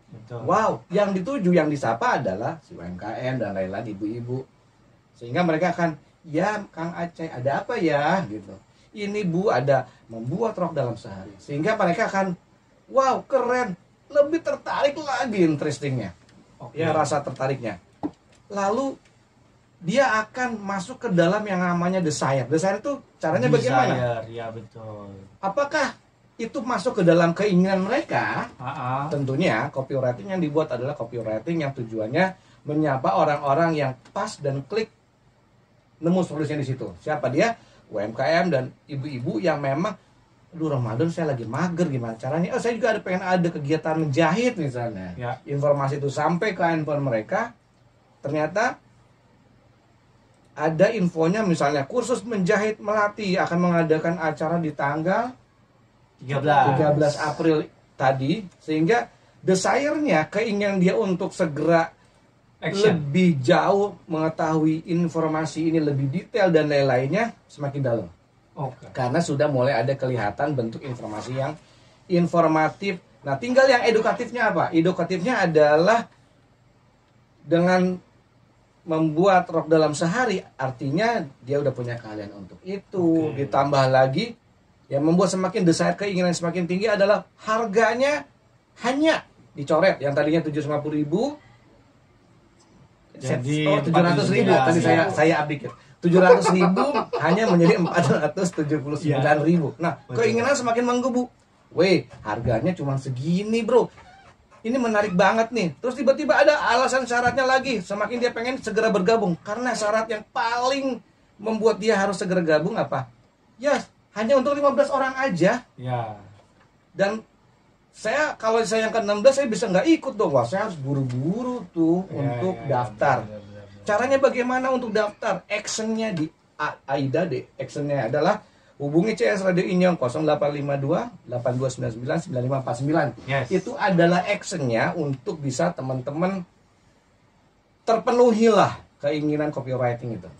S1: Betul.
S2: Wow, yang dituju, yang disapa adalah si UMKM dan lain-lain, ibu-ibu. Sehingga mereka akan, ya Kang Aceh, ada apa ya? Gitu. Ini Bu ada membuat rok dalam sehari. Sehingga mereka akan, wow keren, lebih tertarik lagi interestingnya.
S1: Oke.
S2: Ya rasa tertariknya. Lalu dia akan masuk ke dalam yang namanya desire. Desire itu caranya bagaimana?
S1: Desire, ya betul.
S2: Apakah itu masuk ke dalam keinginan mereka? Tentunya copywriting yang dibuat adalah copywriting yang tujuannya menyapa orang-orang yang pas dan klik nemu solusinya di situ. Siapa dia? UMKM dan ibu-ibu yang memang, aduh Ramadan saya lagi mager, gimana caranya? Oh saya juga pengen ada kegiatan menjahit misalnya.
S1: Ya.
S2: Informasi itu sampai ke handphone mereka, ternyata ada infonya misalnya kursus menjahit melatih akan mengadakan acara di tanggal 13 April tadi, sehingga desire-nya, keinginan dia untuk segera
S1: Action.
S2: lebih jauh mengetahui informasi ini lebih detail dan lain-lainnya semakin dalam.
S1: Oke.
S2: Karena sudah mulai ada kelihatan bentuk informasi yang informatif. Nah, tinggal yang edukatifnya apa? Edukatifnya adalah dengan membuat rok dalam sehari, artinya dia udah punya keahlian untuk itu.
S1: Oke.
S2: Ditambah lagi yang membuat semakin desire, keinginan semakin tinggi adalah harganya hanya dicoret yang tadinya 750.000
S1: Jadi
S2: 700.000 tadi saya update 700.000 hanya menjadi 479.000. Nah,
S1: Betul.
S2: keinginan semakin menggebu. Weh, harganya cuma segini, bro. Ini menarik banget nih. Terus tiba-tiba ada alasan syaratnya lagi. Semakin dia pengen segera bergabung. Karena syarat yang paling membuat dia harus segera gabung apa? Ya, hanya untuk 15 orang aja.
S1: Ya.
S2: Dan saya kalau saya yang ke-16 saya bisa nggak ikut dong. Wah, saya harus buru-buru tuh untuk daftar.
S1: Benar, benar, benar.
S2: Caranya bagaimana untuk daftar? Actionnya di AIDA deh. Actionnya adalah hubungi CS Radio Inyong 0852 8299 9549.
S1: Yes.
S2: Itu adalah actionnya untuk bisa teman-teman terpenuhilah keinginan copywriting itu.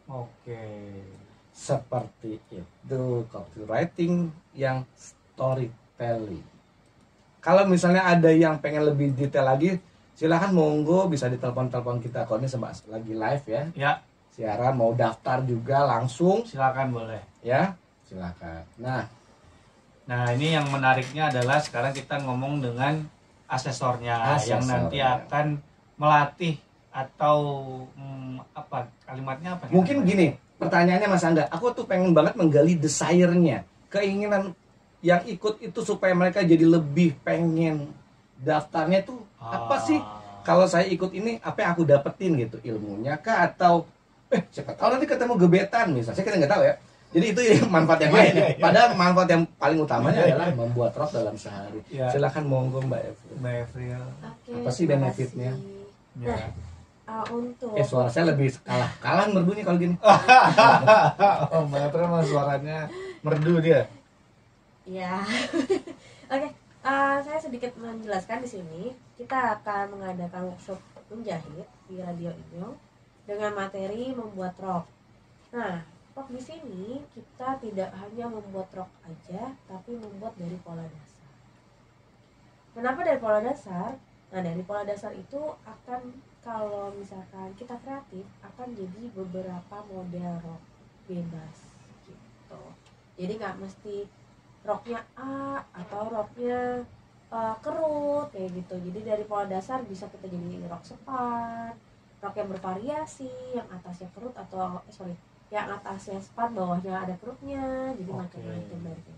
S1: Oke.
S2: Seperti itu copywriting yang storytelling. Kalau misalnya ada yang pengen lebih detail lagi, silahkan monggo bisa ditelepon-telepon kita. Kalau ini lagi live ya,
S1: Ya,
S2: siaran mau daftar juga langsung
S1: silakan boleh.
S2: ya, silakan.
S1: Nah, ini yang menariknya adalah sekarang kita ngomong dengan asesornya yang nanti akan melatih atau apa kalimatnya apa?
S2: Mungkin gini, pertanyaannya Mas Angga, aku tuh pengen banget menggali desire-nya, keinginan yang ikut itu supaya mereka jadi lebih pengen daftarnya tuh apa sih? Kalau saya ikut ini apa yang aku dapetin gitu, ilmunya kah atau siapa tahu nanti ketemu gebetan misalnya, saya kita nggak tahu ya. Jadi itu manfaat yang lain. Padahal manfaat yang paling utamanya adalah membuat rok dalam sehari.
S1: Ya.
S2: Silakan monggo Mbak Evi.
S1: Mbak Evril.
S5: Oke,
S2: Apa sih
S5: terima
S2: benefitnya?
S5: kasih.
S1: Ya.
S5: Untuk
S2: Suara saya lebih kalah berbunyi kalau gini.
S1: Oh, Mbak Evril mah suaranya merdu dia.
S5: ya. Oke, saya sedikit menjelaskan di sini. Kita akan mengadakan workshop menjahit di Radio Inyong dengan materi membuat rok. Nah, rok di sini kita tidak hanya membuat rok aja, tapi membuat dari pola dasar. Kenapa dari pola dasar? Nah, dari pola dasar itu akan, kalau misalkan kita kreatif, akan jadi beberapa model rok bebas gitu. Jadi nggak mesti roknya A atau roknya kerut kayak gitu. Jadi dari pola dasar bisa kita jadi rok sepan, rok yang bervariasi, yang atasnya kerut atau yang atasnya sepan, bawahnya ada kerutnya, jadi
S1: Oke.
S5: macam-macam dari itu.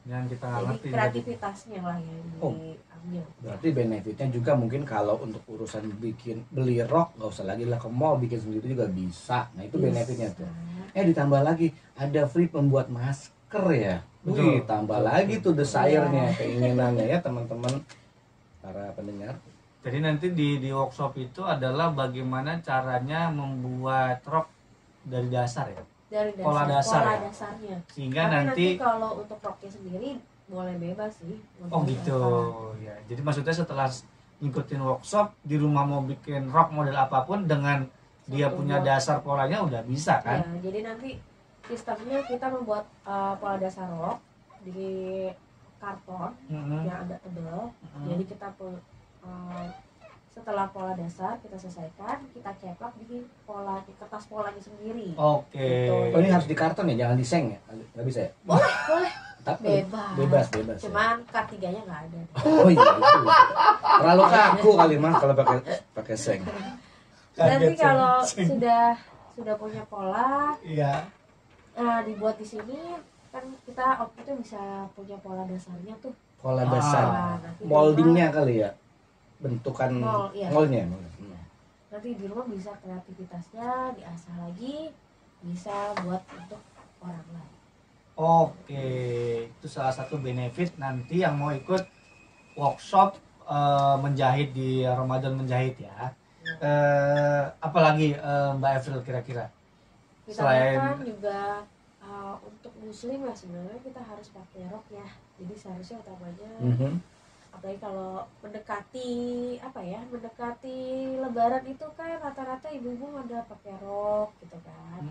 S1: Yang kita
S5: Jadi
S1: ngerti
S5: kreativitasnya lah yang
S2: Oh.
S5: diambil.
S2: Berarti benefitnya juga mungkin kalau untuk urusan beli rok nggak usah lagi lah ke mall, bikin sendiri juga bisa. Nah itu benefitnya tuh. Ditambah lagi ada free pembuat masker ya. Wih, tambah lagi tuh desire-nya,
S5: Iya.
S2: keinginannya ya teman-teman para pendengar.
S1: Jadi nanti di workshop itu adalah bagaimana caranya membuat rok dari dasar ya.
S5: Dari
S1: Pola dasar
S5: pola
S1: ya?
S5: dasarnya.
S1: Sehingga
S5: Tapi nanti
S1: nanti
S5: kalau untuk roknya sendiri boleh bebas sih. mau
S1: oh
S5: pilih
S1: gitu
S5: apa.
S1: ya. Jadi maksudnya setelah ngikutin workshop di rumah mau bikin rok model apapun dengan dia
S5: Satu
S1: punya
S5: buat.
S1: dasar polanya udah bisa kan?
S5: Ya, jadi nanti sistemnya kita membuat pola dasar rok di karton
S1: Mm-mm.
S5: yang agak tebal. Jadi kita setelah pola dasar kita selesaikan, kita cetak di kertas polanya sendiri.
S1: Oke.
S5: Gitu.
S2: Oh, ini harus di karton ya, jangan di seng ya? Nggak bisa ya?
S5: Boleh,
S2: Tapi
S5: bebas.
S2: bebas. Ya.
S5: Cuman kartiganya nggak ada.
S2: Oh iya itu. Terlalu kaku kali mah kalau pakai seng.
S5: Nanti
S1: Kaget,
S5: kalau
S1: Seng.
S5: sudah punya pola,
S1: Iya.
S5: dibuat di sini kan kita outputnya bisa punya pola dasarnya tuh.
S2: Pola dasar.
S5: Nanti di
S2: Moldingnya kali ya. Bentukan
S5: Iya.
S2: moldnya.
S5: rumah- nanti di rumah bisa kreativitasnya diasah lagi, bisa buat untuk orang lain.
S1: Oke, itu salah satu benefit nanti yang mau ikut workshop menjahit di Ramadan menjahit ya. Apalagi Mbak Evril kira-kira? Selain-
S5: Dikarenakan juga untuk muslim ya sebenarnya kita harus pakai rok ya. Jadi seharusnya utamanya
S2: Mhm.
S5: apalagi kalau mendekati lebaran itu kan rata-rata ibu-ibu ada pakai rok gitu kan.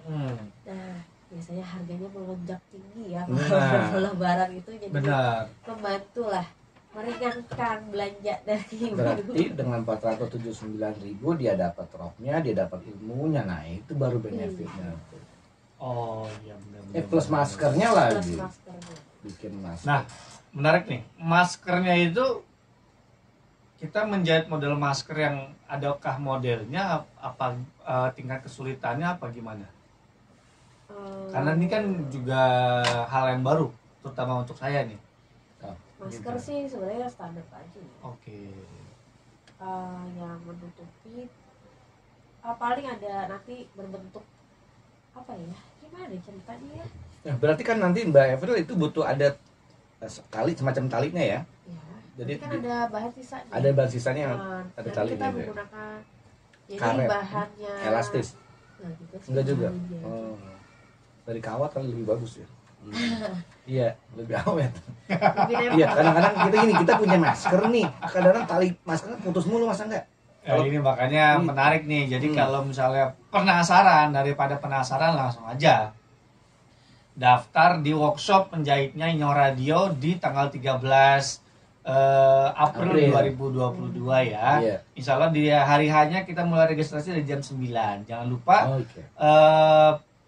S5: Nah biasanya harganya melonjak tinggi ya
S2: Benar.
S5: kalau lebaran itu, jadi
S1: Benar.
S5: membantu lah meringankan belanja dari
S2: Berarti
S5: ibu-ibu.
S2: dengan 479.000 dia dapat roknya, dia dapat ilmunya. Nah, itu baru benefitnya.
S1: Oh iya benar.
S2: Plus maskernya
S5: Plus
S2: lagi.
S5: maskernya.
S2: Bikin masker.
S1: Nah, menarik nih. Maskernya itu kita menjahit model masker yang adakah modelnya apa tingkat kesulitannya apa gimana? Karena ini kan juga hal yang baru, terutama untuk saya nih.
S5: Masker
S1: gitu.
S5: sih sebenarnya standar aja ya.
S1: Oke.
S5: Yang menutupi paling ada nanti berbentuk apa ya, gimana deh ceritanya ya.
S2: Nah, berarti kan nanti Mbak Evril itu butuh ada tali, semacam talinya ya.
S5: Ya,
S2: Jadi
S5: nanti kan ada bahan sisanya.
S2: ada bahan sisanya yang ada
S5: nanti
S2: talinya
S5: kita
S2: gitu ya?
S5: menggunakan jadi
S2: Karet.
S5: bahannya
S2: Elastis.
S5: Nah, gitu sih,
S2: Enggak juga.
S5: bahannya.
S2: Oh. Dari kawat kan lebih bagus ya. Iya, lebih awet.
S5: Lebih nempel.
S2: Iya, kadang-kadang kita punya masker nih. Kadang-kadang tali maskernya putus mulu, masa enggak?
S1: Ini makanya menarik nih. Jadi kalau misalnya penasaran, daripada penasaran langsung aja daftar di workshop menjahitnya Inyong Radio di tanggal 13 April 2022 ya.
S2: Iya.
S1: Insya Allah di hari hanya kita mulai registrasi dari jam 9. Jangan lupa
S2: Oke.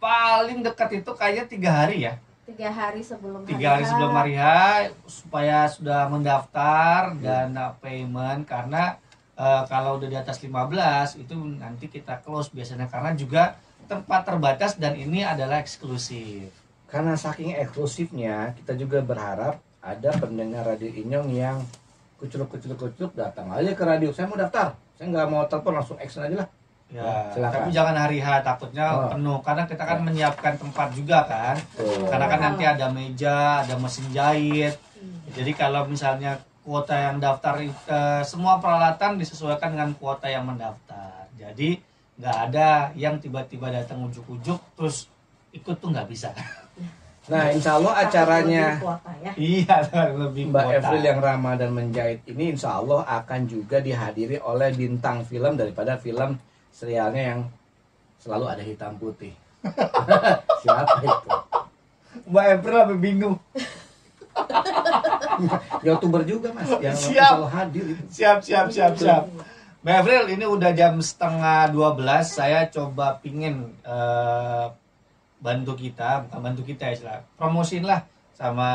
S1: paling dekat itu kayaknya 3 hari ya.
S5: 3 hari sebelum
S1: 3 hari sebelum hari H supaya sudah mendaftar dan payment, karena kalau udah di atas 15 itu nanti kita close biasanya karena juga tempat terbatas dan ini adalah eksklusif.
S2: Karena saking eksklusifnya, kita juga berharap ada pendengar Radio Inyong yang kucluk datang aja ke radio. Saya mau daftar. Saya nggak mau telepon, langsung action aja lah.
S1: Ya,
S2: Silakan.
S1: tapi jangan hari H, takutnya penuh karena kita kan menyiapkan tempat juga kan. Karena kan nanti ada meja, ada mesin jahit. Jadi kalau misalnya kuota yang daftar semua peralatan disesuaikan dengan kuota yang mendaftar. Jadi nggak ada yang tiba-tiba datang ujuk-ujuk terus ikut tuh nggak bisa.
S2: Nah, insya Allah acaranya
S5: kuota ya.
S1: Iya, lebih
S2: Mbak
S1: kuota.
S2: Evril yang ramah dan menjahit ini insya Allah akan juga dihadiri oleh bintang film daripada film serialnya yang selalu ada hitam putih. Siapa itu?
S1: Mbak Evril lebih bingung.
S2: YouTuber juga mas yang
S1: Siap.
S2: selalu hadir itu.
S1: Siap. Mbak Evril, ini udah jam 11:30. Saya coba pingin bantu kita, bukan bantu kita istilah, promosiin lah sama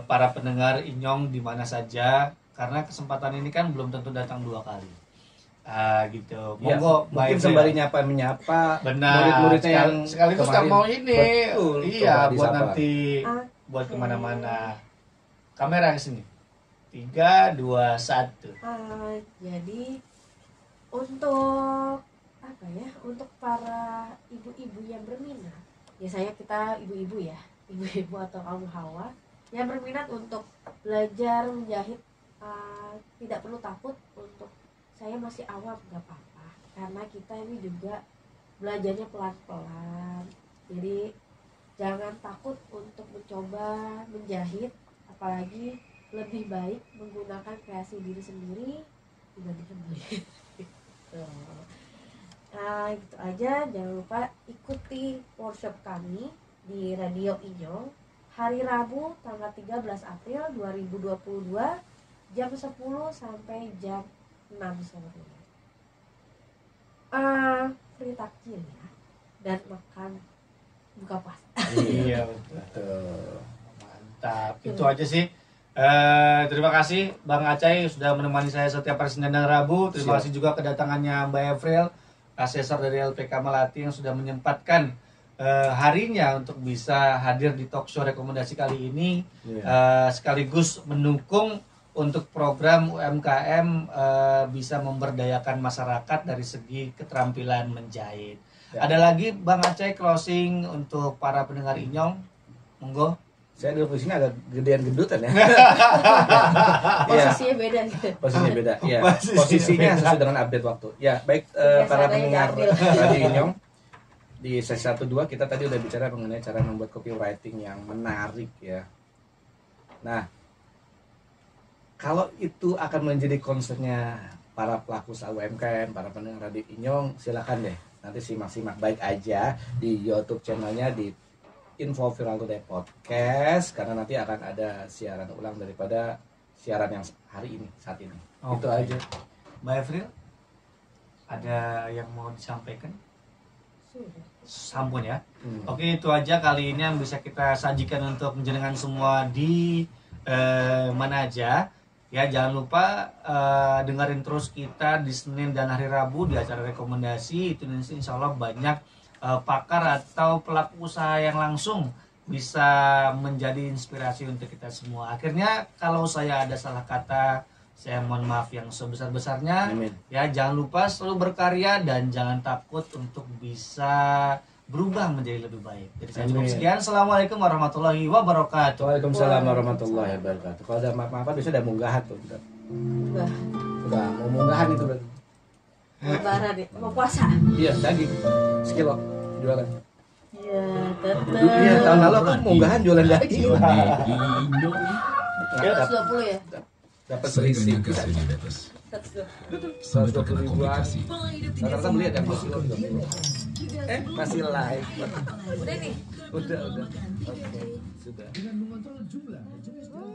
S1: para pendengar Inyong di mana saja, karena kesempatan ini kan belum tentu datang 2 kali. Gitu.
S2: Ya,
S1: Monggo Mbak
S2: mungkin
S1: Evril.
S2: sembari menyapa
S1: Benar.
S2: murid-muridnya yang
S1: sekaligus
S2: kemarin.
S1: kan mau ini.
S2: Betul,
S1: Iya,
S2: coba
S1: buat
S2: disapa.
S1: nanti buat
S5: Oke.
S1: kemana-mana. Kamera ke sini. 3, 2, 1.
S5: Jadi untuk apa ya, untuk para ibu-ibu yang berminat, biasanya kita ibu-ibu ya, ibu-ibu atau kaum hawa yang berminat untuk belajar menjahit, tidak perlu takut untuk saya masih awam, nggak apa-apa, karena kita ini juga belajarnya pelan-pelan. Jadi jangan takut untuk mencoba menjahit, apalagi lebih baik menggunakan kreasi diri sendiri dibandingkan beli. Nah, gitu aja. Jangan lupa ikuti workshop kami di Radio Inyong hari Rabu tanggal 13 April 2022 jam 10 sampai jam 6 sore. Free takjil ya, dan makan buka puasa.
S1: Iya betul. Mantap. Itu aja sih. Terima kasih Bang Acai sudah menemani saya setiap hari Senin dan Rabu. Terima kasih juga kedatangannya Mbak Evril, asesor dari LPK Melati yang sudah menyempatkan harinya untuk bisa hadir di talk show rekomendasi kali ini, sekaligus mendukung untuk program UMKM bisa memberdayakan masyarakat dari segi keterampilan menjahit. Ada lagi Bang Acai closing untuk para pendengar Inyong, monggo.
S2: Saya dulu posisinya agak gedean gendutan ya.
S5: Posisinya beda gitu.
S2: Posisinya beda. Iya. Posisinya sesuai dengan update waktu. Ya, baik para pendengar Radio Inyong. Di sesi 1-2 kita tadi udah bicara mengenai cara membuat copywriting yang menarik ya. Nah, kalau itu akan menjadi concernnya para pelaku usaha UMKM, para pendengar Radio Inyong, silakan deh. Nanti simak-simak baik aja di YouTube channelnya di Info Viral Today Podcast, karena nanti akan ada siaran ulang daripada siaran yang hari ini, saat ini. Itu aja.
S1: Mbak Evril, ada yang mau disampaikan? Sampun ya. Oke, itu aja kali ini yang bisa kita sajikan untuk menjenengan semua di mana aja. Ya, jangan lupa dengerin terus kita di Senin dan hari Rabu di acara rekomendasi. Itu insya Allah banyak pakar atau pelaku usaha yang langsung bisa menjadi inspirasi untuk kita semua. Akhirnya kalau saya ada salah kata, saya mohon maaf yang sebesar-besarnya. Ya, jangan lupa selalu berkarya dan jangan takut untuk bisa berubah menjadi lebih baik. Jadi saya cukup sekian. Assalamualaikum warahmatullahi wabarakatuh.
S2: Waalaikumsalam warahmatullahi wabarakatuh. Kalau ada maaf-maaf biasanya ada munggahan tuh. Udah mau munggahan itu berarti.
S5: Lebaran ya, mau puasa.
S2: Iya, daging sekilo jualan.
S5: Iya, tetap.
S2: Iya, tahun lalu aku munggahan jualan daging.
S4: Inyong.
S5: 120 ya?
S2: Dapat
S6: Sering
S2: berisi.
S6: menyangka seni di atas
S5: 120.
S6: sampai terkena komplikasi.
S2: Rata-rata beli ada kilo. Masih live.
S5: Udah nih.
S2: Udah. Oke, sudah.
S3: Dengan mengontrol jumlah dan jenis jalan